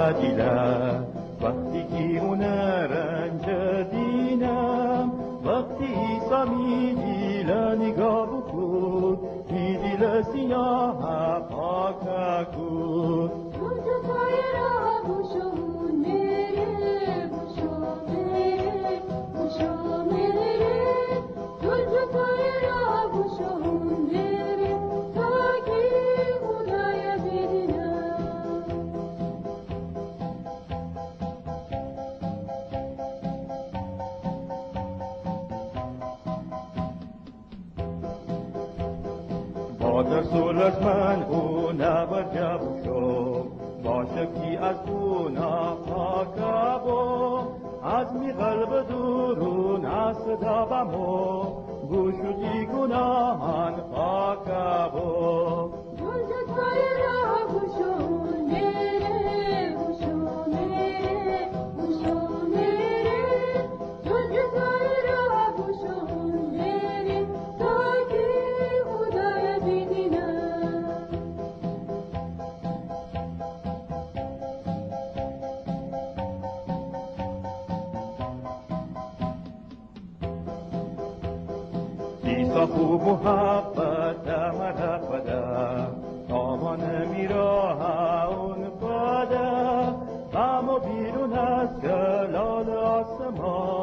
عجیله وقتی که اون رنج دینم وقتی ایسا می دیل نگاه بکن می دیل سیاه پاک کن در سولش من او نبرجه بشم باشه کی از او نپاکه با از می قلب درون از صدا بمو گوشودی گناهان پاکه با ایسا خوب محبت مرا بده آمان میراه اون بده غم و بیرون از گلال آسمان